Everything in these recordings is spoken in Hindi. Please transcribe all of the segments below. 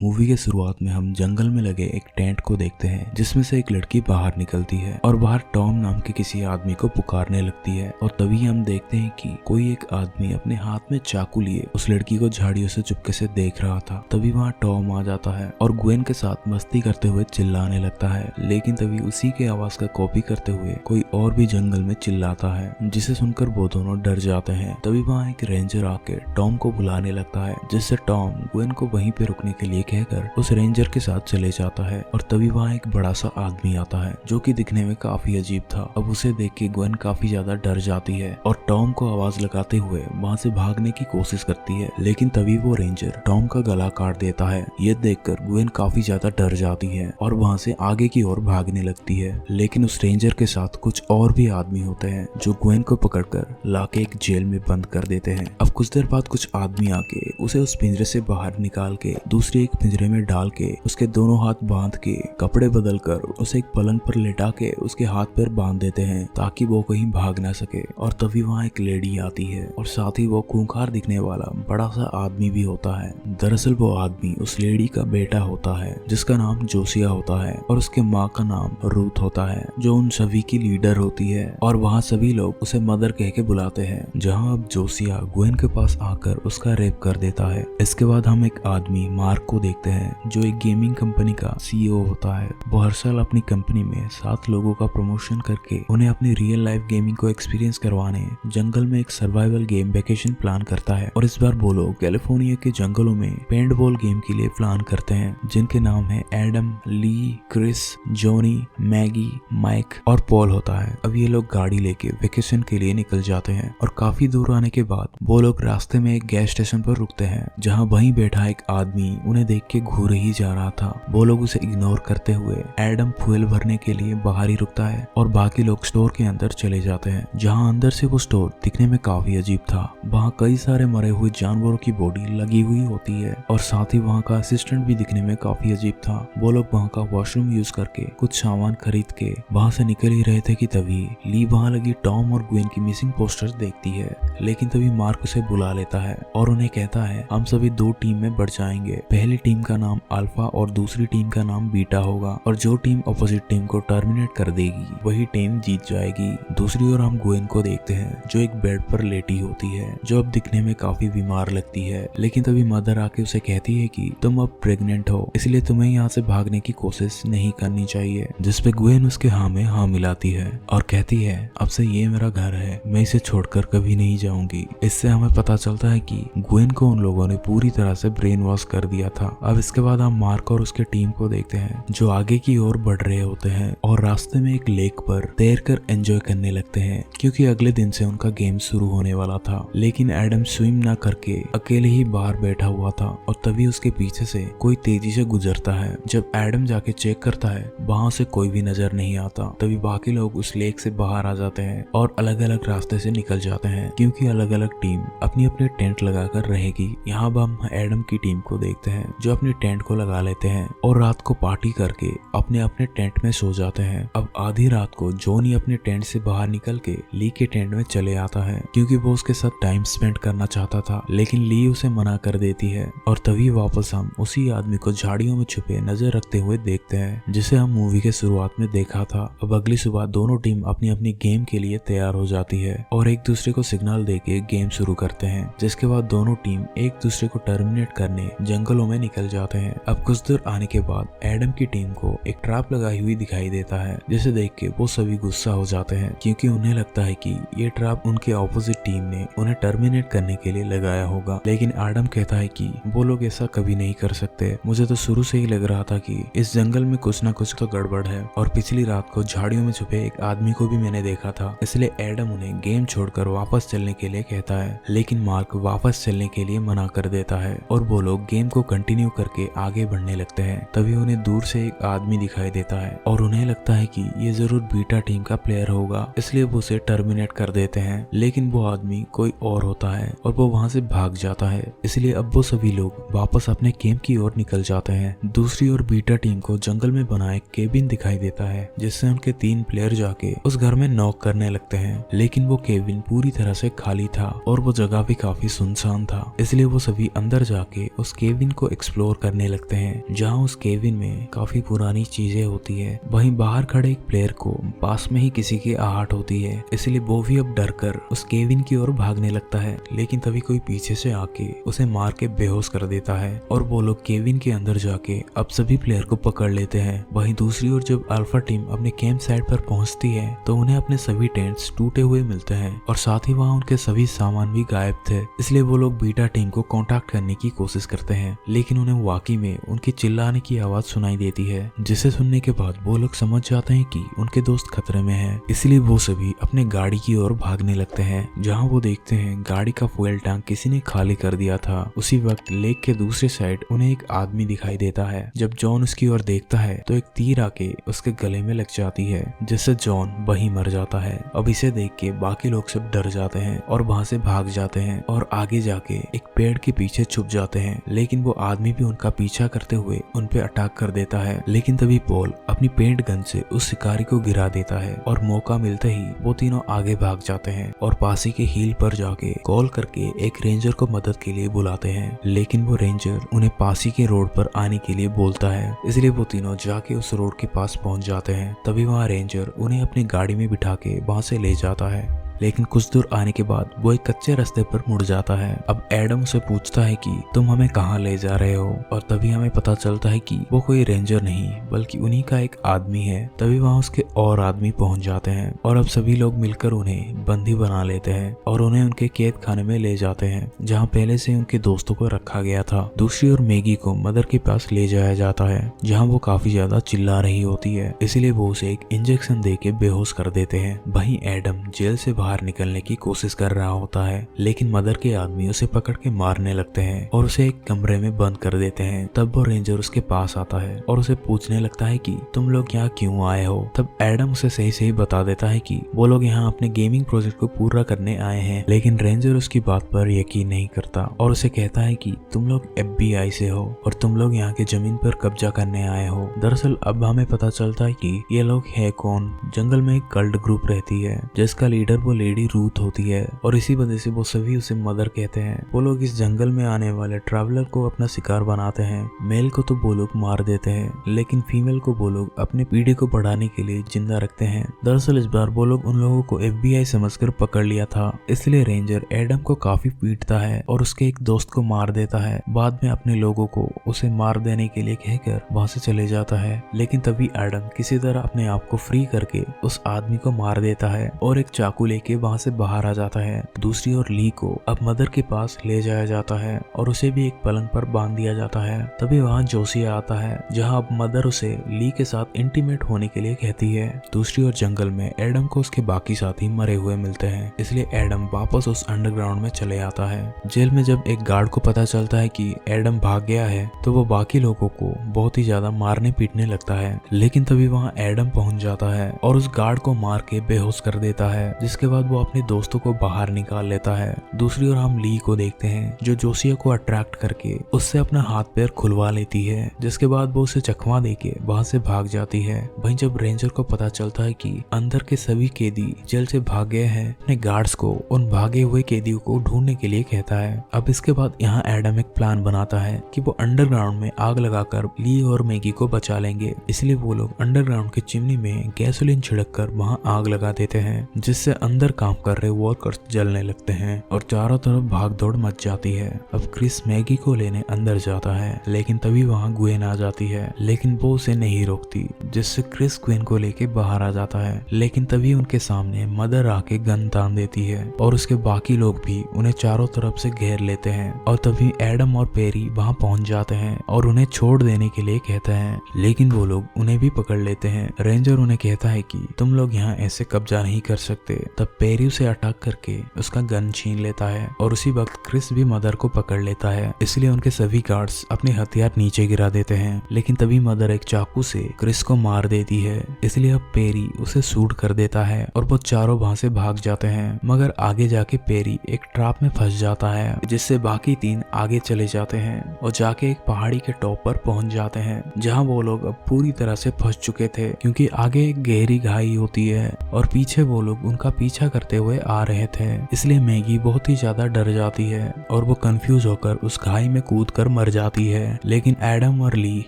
मूवी के शुरुआत में हम जंगल में लगे एक टेंट को देखते हैं जिसमें से एक लड़की बाहर निकलती है और बाहर टॉम नाम के किसी आदमी को पुकारने लगती है। और तभी हम देखते हैं कि कोई एक आदमी अपने हाथ में चाकू लिए उस लड़की को झाड़ियों से चुपके से देख रहा था। तभी वहाँ टॉम आ जाता है और ग्वेन के साथ मस्ती करते हुए चिल्लाने लगता है, लेकिन तभी उसी के आवाज का कॉपी करते हुए कोई और भी जंगल में चिल्लाता है, जिसे सुनकर वो दोनों डर जाते हैं। तभी वहाँ एक रेंजर आके टॉम को बुलाने लगता है, जिससे टॉम ग्वेन को वहीं पे रुकने के लिए कहकर उस रेंजर के साथ चले जाता है। और तभी वहाँ एक बड़ा सा आदमी आता है जो कि दिखने में काफी अजीब था। अब उसे देख के ग्वेन काफी ज्यादा डर जाती है और टॉम को आवाज लगाते हुए वहाँ से भागने की कोशिश करती है, लेकिन तभी वो रेंजर टॉम का गला काट देता है। ये देखकर ग्वेन काफी ज्यादा डर जाती है और वहाँ से आगे की ओर भागने लगती है, लेकिन उस रेंजर के साथ कुछ और भी आदमी होते हैं जो ग्वेन को पकड़कर लाके एक जेल में बंद कर देते हैं। अब कुछ देर बाद कुछ आदमी आके उसे उस पिंजरे से बाहर निकाल के दूसरे एक पिंजरे में डाल के उसके दोनों हाथ बांध के कपड़े बदल कर उसे एक पलंग पर लेटा के उसके हाथ पैर बांध देते हैं ताकि वो कहीं भाग ना सके। और तभी वहाँ एक लेडी आती है और साथ ही वो खूंखार दिखने वाला बड़ा सा आदमी भी होता है। दरअसल वो आदमी उस लेडी का बेटा होता है जिसका नाम जोसिया होता है और उसके माँ का नाम रूथ होता है जो उन सभी की लीडर होती है। और वहाँ सभी लोग उसे मदर कह के बुलाते हैं, जहाँ अब जोसिया ग्वेन के पास आकर उसका रेप कर देता है। इसके बाद हम एक आदमी मार्क को देखते हैं जो एक गेमिंग कंपनी का सीईओ होता है। वो हर साल अपनी कंपनी में 7 लोगों का प्रमोशन करके उन्हें अपनी रियल लाइफ गेमिंग को एक्सपीरियंस करवाने जंगल में एक सर्वाइवल गेम वेकेशन प्लान करता है। और इस बार वो लोग कैलिफोर्निया के जंगलों में पेंटबॉल गेम के लिए प्लान करते हैं, जिनके नाम है एडम, ली, क्रिस, जॉनी, मैगी, माइक और पॉल होता है। अब ये लोग गाड़ी लेके वेकेशन के लिए निकल जाते हैं और काफी दूर आने के बाद वो लोग रास्ते में एक गैस स्टेशन पर रुकते हैं, जहाँ वहीं बैठा एक आदमी उन्हें देख के घूर ही जा रहा था। वो लोग उसे इग्नोर करते हुए एडम फ्यूल भरने के लिए बाहर ही रुकता है और बाकी लोग स्टोर के अंदर चले जाते हैं, जहाँ अंदर से वो स्टोर दिखने में काफी अजीब था। वहाँ कई सारे मरे हुए जानवरों की बॉडी लगी हुई होती है और साथ ही वहाँ का असिस्टेंट भी दिखने में काफी अजीब था। वो लोग वहाँ का वॉशरूम यूज करके कुछ सामान खरीद के वहाँ से निकल ही रहे थे कि तभी ली वहाँ लगी टॉम और ग्वेन की मिसिंग पोस्टर्स देखती है, लेकिन तभी मार्क उसे बुला लेता है और उन्हें कहता है हम सभी 2 टीम में बढ़ जाएंगे। पहली टीम का नाम अल्फा और दूसरी टीम का नाम बीटा होगा और जो टीम अपोजिट टीम को टर्मिनेट कर देगी वही टीम जीत जाएगी। दूसरी ओर हम ग्वेन को देखते हैं जो एक बेड पर लेटी होती है, जो अब दिखने में काफी बीमार लगती है, लेकिन तभी मदर आके उसे कहती है कि तुम अब प्रेग्नेंट हो, इसलिए तुम्हें यहाँ से भागने की कोशिश नहीं करनी चाहिए। जिसपे ग्वेन उसके हाँ में हाँ मिलाती है और कहती है अब से ये मेरा घर है, मैं इसे छोड़कर कभी नहीं जाऊंगी। इससे हमें पता चलता है कि ग्वेन को उन लोगों ने पूरी तरह से ब्रेन वॉश कर दिया था। अब इसके बाद हम मार्क और उसके टीम को देखते हैं जो आगे की ओर बढ़ रहे होते हैं और रास्ते में एक लेक पर तैरकर एंजॉय करने लगते हैं, क्योंकि अगले दिन से उनका गेम शुरू होने वाला था। लेकिन एडम स्विम ना करके अकेले ही बाहर बैठा हुआ था और तभी उसके पीछे से कोई तेजी से गुजरता है। जब एडम जाके चेक करता है वहाँ से कोई भी नजर नहीं आता। तभी बाकी लोग उस लेक से बाहर आ जाते हैं और अलग अलग रास्ते से निकल जाते हैं, क्योंकि अलग अलग टीम अपनी अपनी टेंट लगाकर रहेगी। यहाँ अब हम एडम की टीम को देखते हैं जो अपनी टेंट को लगा लेते हैं और रात को पार्टी करके अपने अपने टेंट में सो जाते हैं। अब आधी रात को जॉनी अपने टेंट से बाहर निकल के ली के टेंट में चले आता है, क्योंकि वो उसके साथ टाइम स्पेंड करना चाहता था, लेकिन ली उसे मना कर देती है। और तभी वापस हम उसी आदमी को झाड़ियों में छुपे नजर रखते हुए देखते हैं, जिसे हम मूवी के शुरुआत में देखा था। अब अगली सुबह दोनों टीम अपनी अपनी गेम के लिए तैयार हो जाती है और एक दूसरे को सिग्नल देके गेम शुरू करते हैं, जिसके बाद दोनों टीम एक दूसरे को टर्मिनेट करने जंगलों में निकल जाते हैं। अब कुछ दूर आने के बाद एडम की टीम को एक ट्रैप लगाई हुई दिखाई देता है, जिसे देख के वो सभी गुस्सा हो जाते हैं, क्योंकि उन्हें लगता है कि ये ट्रैप उनके ऑपोजिट टीम ने उन्हें टर्मिनेट करने के लिए लगाया होगा। लेकिन एडम कहता है कि वो लोग ऐसा कभी नहीं कर सकते, मुझे तो शुरू से ही लग रहा था कि इस जंगल में कुछ ना कुछ तो गड़बड़ है और पिछली रात को झाड़ियों में छुपे एक आदमी को भी मैंने देखा था। इसलिए एडम उन्हें गेम छोड़कर वापस चलने के लिए कहता है, लेकिन मार्क वापस चलने के लिए मना कर देता है और वो लोग गेम को कंटिन्यू करके आगे बढ़ने लगते हैं। तभी उन्हें दूर से एक आदमी दिखाई देता है और उन्हें लगता है कि ये जरूर बीटा टीम का प्लेयर होगा, इसलिए वो उसे टर्मिनेट कर देते हैं। लेकिन वो आदमी कोई और होता है और वो वहाँ से भाग जाता है, इसलिए अब वो सभी लोग वापस अपने गेम की ओर निकल जाते हैं। दूसरी ओर बीटा टीम को जंगल में बना एक केबिन दिखाई देता है, जिससे उनके 3 प्लेयर जाके उस घर में नॉक करने लगते हैं, लेकिन वो केबिन पूरी तरह से खाली था और वो जगह भी काफी सुनसान था। इसलिए वो सभी अंदर जाके उस केबिन को एक्सप्लोर करने लगते हैं जहाँ उस केबिन में काफी पुरानी चीजें होती है। वहीं बाहर खड़े एक प्लेयर को पास में ही किसी की आहट होती है, इसलिए वो भी अब डर कर उस केबिन की ओर भागने लगता है। लेकिन तभी कोई पीछे से आके उसे मार के बेहोश कर देता है और वो लोग केबिन के अंदर जाके अब सभी प्लेयर को पकड़ लेते हैं। वहीं दूसरी ओर जब अल्फा टीम अपने कैंप साइट पर पहुंचती है तो उन्हें अपने सभी टेंट्स टूटे हुए मिलते हैं और साथ ही वहाँ उनके सभी सामान भी गायब थे। इसलिए वो लोग बीटा टीम को कांटेक्ट करने की कोशिश करते हैं, लेकिन उन्हें वाकई में उनके चिल्लाने की आवाज सुनाई देती है, जिसे सुनने के बाद वो लोग समझ जाते हैं कि उनके दोस्त खतरे में है। इसलिए वो सभी अपने गाड़ी की ओर भागने लगते हैं, जहाँ वो देखते हैं गाड़ी का फ्यूल टैंक किसी ने खाली कर दिया था। उसी वक्त लेक के दूसरी साइड उन्हें एक आदमी दिखाई देता है। जब जॉन उसकी ओर देखता है तो एक तीर आके उसके गले में लग जाती है, जिससे जॉन वहीं मर जाता है। अब इसे देख के बाकी लोग सब डर जाते हैं और वहां से भाग जाते हैं और आगे जाके एक पेड़ के पीछे छुप जाते हैं। लेकिन वो आदमी भी उनका पीछा करते हुए उन पे अटैक कर देता है। लेकिन तभी पॉल अपनी पेंट गन से उस शिकारी को गिरा देता है और मौका मिलते ही वो तीनों आगे भाग जाते हैं और पासी के हील पर जाके कॉल करके एक रेंजर को मदद के लिए बुलाते हैं। लेकिन वो रेंजर उन्हें पासी के रोड पर आने के लिए बोलता है, इसलिए वो तीनों जाके उस रोड के पास पहुंच जाते हैं। तभी वहाँ रेंजर उन्हें अपनी गाड़ी में बिठा के वहां से ले जाता है। लेकिन कुछ दूर आने के बाद वो एक कच्चे रास्ते पर मुड़ जाता है। अब एडम उसे पूछता है कि तुम हमें कहाँ ले जा रहे हो, और तभी हमें पता चलता है कि वो कोई रेंजर नहीं बल्कि उन्हीं का एक आदमी है। तभी वहाँ उसके और आदमी पहुंच जाते हैं और अब सभी लोग मिलकर उन्हें बंदी बना लेते हैं और उन्हें उनके कैद खाने में ले जाते हैं, जहाँ पहले से उनके दोस्तों को रखा गया था। दूसरी ओर मैगी को मदर के पास ले जाया जाता है, जहाँ वो काफी ज्यादा चिल्ला रही होती है, इसलिए वो उसे एक इंजेक्शन दे के बेहोश कर देते हैं। वहीं एडम जेल से बाहर निकलने की कोशिश कर रहा होता है, लेकिन मदर के आदमी उसे पकड़ के मारने लगते हैं और उसे एक कमरे में बंद कर देते हैं। तब वो रेंजर उसके पास आता है और उसे पूछने लगता है कि तुम लोग यहाँ क्यों आए हो। तब एडम उसे सही सही बता देता है कि वो लोग यहाँ अपने गेमिंग प्रोजेक्ट को पूरा करने आए हैं। लेकिन रेंजर उसकी बात पर यकीन नहीं करता और उसे कहता है कि तुम लोग FBI से हो और तुम लोग यहाँ के जमीन पर कब्जा करने आए हो। दरअसल अब हमें पता चलता है कि ये लोग है कौन। जंगल में एक कल्ट ग्रुप रहती है जिसका लीडर वो लेडी रूथ होती है और इसी वजह से वो सभी उसे मदर कहते हैं। वो लोग इस जंगल में आने वाले ट्रैवलर को अपना शिकार बनाते हैं। मेल को तो वो लोग मार देते हैं, लेकिन फीमेल को वो लोग अपने पीढ़ी को बढ़ाने के लिए जिंदा रखते हैं। दरअसल इस बार वो लोग उन लोगों को FBI समझकर पकड़ लिया था, इसलिए रेंजर एडम को काफी पीटता है और उसके एक दोस्त को मार देता है। बाद में अपने लोगों को उसे मार देने के लिए कहकर वहां से चले जाता है। लेकिन तभी एडम किसी तरह अपने आप को फ्री करके उस आदमी को मार देता है और एक चाकू लेके वहां से बाहर आ जाता है। दूसरी ओर ली को अब मदर के पास ले जाया जाता है और उसे भी एक पलंग पर बांध दिया जाता है। तभी वहाँ जोसिया आता है, जहाँ अब मदर उसे ली के साथ इंटीमेट होने के लिए कहती है। दूसरी ओर जंगल में एडम को उसके बाकी साथी मरे हुए मिलते हैं, इसलिए एडम वापस उस अंडरग्राउंड में चले आता है। जेल में जब एक गार्ड को पता चलता है कि एडम भाग गया है तो वो बाकी लोगों को बहुत ही ज्यादा मारने पीटने लगता है। लेकिन तभी वहाँ एडम पहुंच जाता है और उस गार्ड को मार के बेहोश कर देता है, जिसके बाद वो अपने दोस्तों को बाहर निकाल लेता है। दूसरी ओर हम ली को देखते हैं, जो जोसिया को अट्रैक्ट करके उससे अपना हाथ पैर खुलवा लेती है, जिसके बाद वो उसे चकमा देके वहां से भाग जाती है। वहीं जब रेंजर को पता चलता है कि अंदर के सभी कैदी जेल से भाग गए हैं, अपने गार्ड्स को उन भागे हुए कैदियों को ढूंढने के लिए कहता है। अब इसके बाद यहाँ एडम एक प्लान बनाता है कि वो अंडरग्राउंड में आग लगाकर ली और मैगी को बचा लेंगे, इसलिए वो लोग अंडरग्राउंड की चिमनी में गैसोलीन छिड़क कर वहाँ आग लगा देते हैं, जिससे अंदर काम कर रहे वर्कर्स जलने लगते हैं और चारों तरफ भाग दौड़ मच जाती है। अब क्रिस मैगी को लेने अंदर जाता है, लेकिन तभी वहाँ ग्वेन आ जाती है, लेकिन वो उसे नहीं रोकती, जिससे क्रिस ग्वेन को लेके बाहर आ जाता है। लेकिन तभी उनके सामने मदर आके गन तान देती है और उसके बाकी लोग भी उन्हें चारों तरफ से घेर लेते हैं। और तभी एडम और पेरी वहाँ पहुंच जाते हैं और उन्हें छोड़ देने के लिए कहते हैं, लेकिन वो लोग उन्हें भी पकड़ लेते हैं। रेंजर उन्हें कहता है कि तुम लोग यहाँ ऐसे कब्जा नहीं कर सकते। तब पेरी उसे अटैक करके उसका गन छीन लेता है और उसी वक्त क्रिस भी मदर को पकड़ लेता है, इसलिए उनके सभी गार्ड्स अपने हथियार नीचे गिरा देते हैं। लेकिन तभी मदर एक चाकू से क्रिस को मार देती है, इसलिए अब पेरी उसे शूट कर देता है और वो चारों वहां से भाग जाते हैं। मगर आगे जाके पेरी एक ट्रैप में फंस जाता है, जिससे बाकी तीन आगे चले जाते हैं और जाके एक पहाड़ी के टॉप पर पहुंच जाते हैं, जहां वो लोग अब पूरी तरह से फंस चुके थे, क्योंकि आगे एक गहरी खाई होती है और पीछे वो लोग उनका पीछा पीछा करते हुए आ रहे थे। इसलिए मैगी बहुत ही ज्यादा डर जाती है और वो कंफ्यूज होकर उस खाई में कूदकर मर जाती है। लेकिन एडम और ली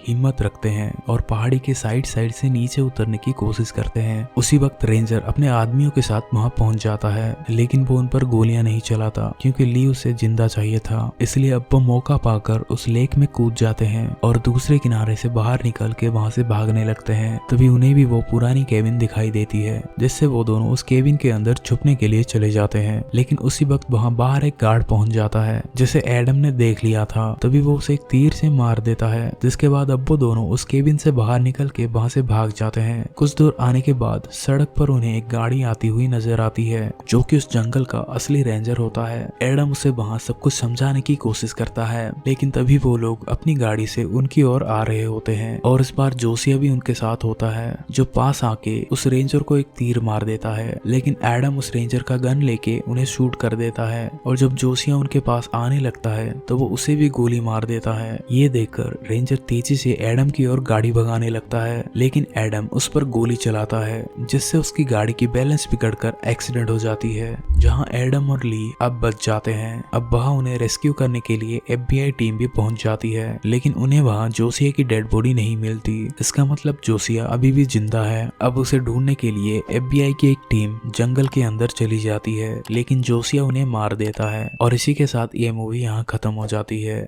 हिम्मत रखते हैं और पहाड़ी के साइड से नीचे उतरने की कोशिश करते हैं। उसी वक्त रेंजर अपने आदमियों के साथ वहां पहुंच जाता है, लेकिन वो उन पर गोलियां नहीं चलाता क्योंकि ली उसे जिंदा चाहिए था। इसलिए अब वो मौका पाकर उस लेक में कूद जाते हैं और दूसरे किनारे से बाहर निकल के वहां से भागने लगते हैं। तभी उन्हें भी वो पुरानी केबिन दिखाई देती है, जिससे वो दोनों उस केबिन के अंदर छुपने के लिए चले जाते हैं। लेकिन उसी वक्त वहां बाहर एक गार्ड पहुंच जाता है जिसे एडम ने देख लिया था। तभी वो उसे एक तीर से मार देता है, जिसके बाद अब वो दोनों उस केबिन से बाहर निकल के वहां से भाग जाते हैं। कुछ दूर आने के बाद सड़क पर उन्हें एक गाड़ी आती हुई नजर आती है, जो कि उस जंगल का असली रेंजर होता है। एडम उसे वहां सब कुछ समझाने की कोशिश करता है, लेकिन तभी वो लोग अपनी गाड़ी से उनकी ओर आ रहे होते हैं और इस बार जोसिया भी उनके साथ होता है, जो पास आके उस रेंजर को एक तीर मार देता है। लेकिन एडम उस रेंजर का गन लेके उन्हें शूट कर देता है और जब जोसिया उनके पास आने लगता है तो वो उसे भी गोली मार देता है। ये देखकर रेंजर तेजी से एडम की ओर गाड़ी भगाने लगता है, लेकिन एडम उस पर गोली चलाता है, जिससे उसकी गाड़ी की बैलेंस बिगड़कर एक्सीडेंट हो जाती है, जहां एडम और ली अब बच जाते हैं। अब वहां उन्हें रेस्क्यू करने के लिए FBI टीम भी पहुंच जाती है, लेकिन उन्हें वहां जोसिया की डेड बॉडी नहीं मिलती। इसका मतलब जोसिया अभी भी जिंदा है। अब उसे ढूंढने के लिए FBI की एक टीम जंगल के अंदर चली जाती है, लेकिन जोसिया उन्हें मार देता है और इसी के साथ ये मूवी यहाँ खत्म हो जाती है।